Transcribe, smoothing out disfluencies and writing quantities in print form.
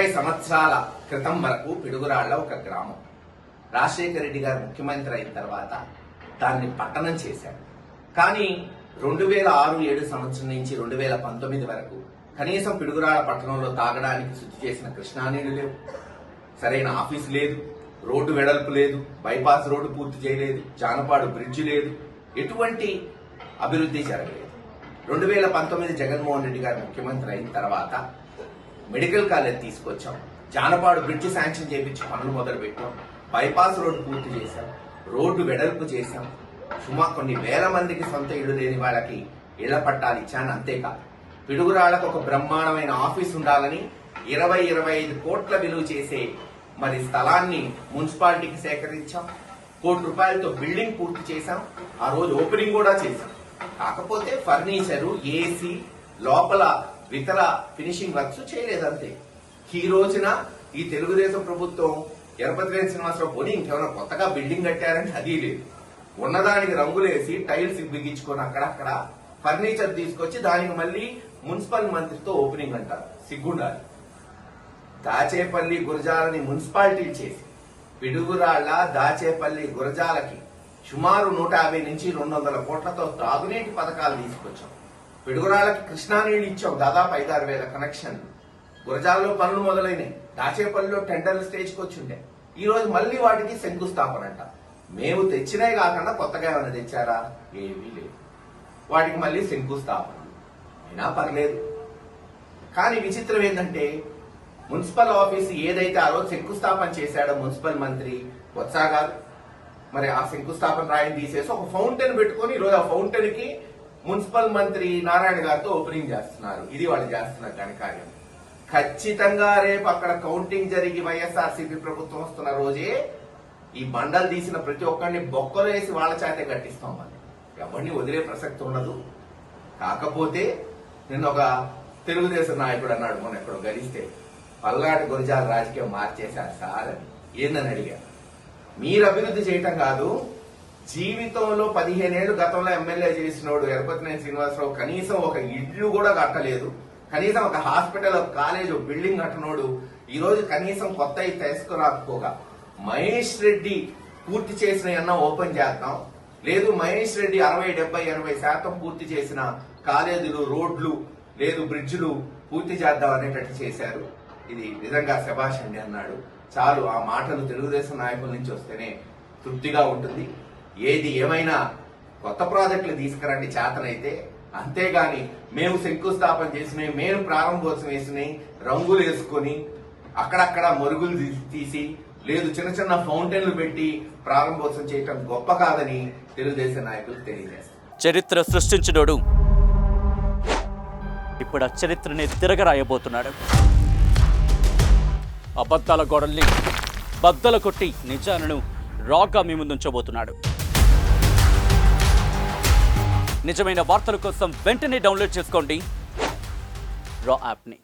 20 సంవత్సరాల క్రితం వరకు పిడుగురాళ్ల ఒక గ్రామం. రాజశేఖర రెడ్డి గారు ముఖ్యమంత్రి అయిన తర్వాత దాన్ని పట్టణం చేశారు. కానీ 2006-7 సంవత్సరం నుంచి 2019 వరకు కనీసం పిడుగురాళ్ల పట్టణంలో తాగడానికి శుద్ధి చేసిన కృష్ణానీళ్లు లేవు, సరైన ఆఫీసు లేదు, రోడ్డు వెడల్పు లేదు, బైపాస్ రోడ్డు పూర్తి చేయలేదు, జానపాడు బ్రిడ్జి లేదు, ఎటువంటి అభివృద్ధి జరగలేదు. 2019 జగన్మోహన్ రెడ్డి గారు ముఖ్యమంత్రి అయిన తర్వాత మెడికల్ కాలేజ్ తీసుకొచ్చాం, జానపాడు బ్రిడ్జి శాంక్షన్ చేయించి పనులు మొదలుపెట్టాం, బైపాస్ రోడ్డు పూర్తి చేశాం, రోడ్డు వెడల్పు చేశాం, సుమారు కొన్ని వేల మందికి సొంత ఇళ్లు లేని వాళ్ళకి ఇళ్ల పట్టాలు ఇచ్చాను. అంతేకాదు పిడుగురాళ్లకు ఒక బ్రహ్మాండమైన ఆఫీస్ ఉండాలని 20-25 కోట్ల విలువ చేసే మరి స్థలాన్ని మున్సిపాలిటీకి సేకరించాం. ₹1 కోటి బిల్డింగ్ పూర్తి చేశాం. ఆ రోజు ఓపెనింగ్ కూడా చేశాం. కాకపోతే ఫర్నిచరు, ఏసీ, లోపల ఇతర ఫినిషింగ్ వర్క్స్ చేయలేదంతే. ఈ రోజున ఈ తెలుగుదేశం ప్రభుత్వం ఎరపతినేని శ్రీనివాసరావు పోనీ ఇంకేమైనా కొత్తగా బిల్డింగ్ కట్టారంటే అది లేదు. ఉన్నదానికి రంగులేసి టైల్స్ బిగించుకొని అక్కడక్కడ ఫర్నిచర్ తీసుకొచ్చి దానికి మళ్ళీ మున్సిపల్ మంత్రితో ఓపెనింగ్ అంటారు. సిగ్గుండాలి. దాచేపల్లి, గురజాలని మున్సిపాలిటీ చేసి పిడుగురాళ్ల, దాచేపల్లి, గురజాలకి సుమారు 150 నుంచి 200 కోట్లతో తాగునీటి పథకాలు తీసుకొచ్చాం. పిడుగురాళ్లకి కృష్ణానీళ్లు ఇచ్చాం, దాదాపు 5-6 వేల కనెక్షన్లు. గురజాలలో పనులు మొదలైనవి. దాచేపల్లిలో టెండర్లు స్టేజ్కి వచ్చిండే. ఈ రోజు మళ్లీ వాటికి శంకుస్థాపన అంట. మేము తెచ్చినవి కాకుండా కొత్తగా ఏమైనా తెచ్చారా? ఏమీ లేదు. వాటికి మళ్లీ శంకుస్థాపన అయినా పర్లేదు. కానీ విచిత్రం ఏంటంటే మున్సిపల్ ఆఫీసు ఏదైతే ఆ రోజు శంకుస్థాపన చేశాడో మున్సిపల్ మంత్రి బొత్స గారు, మరి ఆ శంకుస్థాపన రాయిని తీసేసి ఒక ఫౌంటైన్ పెట్టుకుని ఈరోజు ఆ ఫౌంటైన్ కి మున్సిపల్ మంత్రి నారాయణ గారితో ఓపెనింగ్ చేస్తున్నారు. ఇది వాళ్ళు చేస్తున్న ఘనకార్యం. ఖచ్చితంగా రేపు అక్కడ కౌంటింగ్ జరిగి వైఎస్ఆర్సీపీ ప్రభుత్వం వస్తున్న రోజే ఈ బండలు తీసిన ప్రతి ఒక్కరిని బొక్కలు వేసి వాళ్ళ చేతే కట్టిస్తాం. మనం ఎవరిని వదిలే ప్రసక్తి ఉండదు. కాకపోతే నిన్న ఒక తెలుగుదేశం నాయకుడు అన్నాడు, మొన్న ఎక్కడో గడిస్తే పల్నాటి గురజాల రాజకీయం మార్చేశారు సార్ అని. ఏందని అడిగారు. మీరు అభివృద్ధి చేయటం కాదు, జీవితంలో 15 ఏళ్లు గతంలో ఎమ్మెల్యే చేసినోడు ఎరపతినేని శ్రీనివాసరావు కనీసం ఒక ఇల్లు కూడా కట్టలేదు, కనీసం ఒక హాస్పిటల్, ఒక కాలేజ్, ఒక బిల్డింగ్ కట్టనోడు ఈ రోజు కనీసం కొత్త తీసుకురాకపోగా మహేష్ రెడ్డి పూర్తి చేసిన ఎన్నో ఓపెన్ చేద్దాం, లేదు మహేష్ రెడ్డి 60, 70, 80% పూర్తి చేసిన కాలేజీలు, రోడ్లు, లేదు బ్రిడ్జ్లు పూర్తి చేద్దాం అనేటట్టు చేశారు. ఇది నిజంగా శభాష్ అండి అన్నాడు. చాలు, ఆ మాటలు తెలుగుదేశం నాయకుల నుంచి వస్తేనే తృప్తిగా ఉంటుంది. ఏది ఏమైనా కొత్త ప్రాజెక్టులు తీసుకురండి చేతనైతే, అంతేగాని మేము శంకుస్థాపన చేసినవి, మేము ప్రారంభోత్సవం వేసినవి రంగులు వేసుకొని అక్కడక్కడ మరుగులు తీసి, లేదు చిన్న చిన్న ఫౌంటైన్లు పెట్టి ప్రారంభోత్సవం చేయటం గొప్ప కాదని తెలుగుదేశం నాయకులు తెలియజేస్తారు. చరిత్ర సృష్టించినోడు ఇప్పుడు ఆ చరిత్రని తిరగరాయబోతున్నాడు. అబద్ధాల గోడల్ని బద్దలు కొట్టి నిజాలను రాగా మీ ముందుంచబోతున్నాడు. నిజమైన వార్తల కోసం వెంటనే డౌన్లోడ్ చేసుకోండి రా యాప్ని.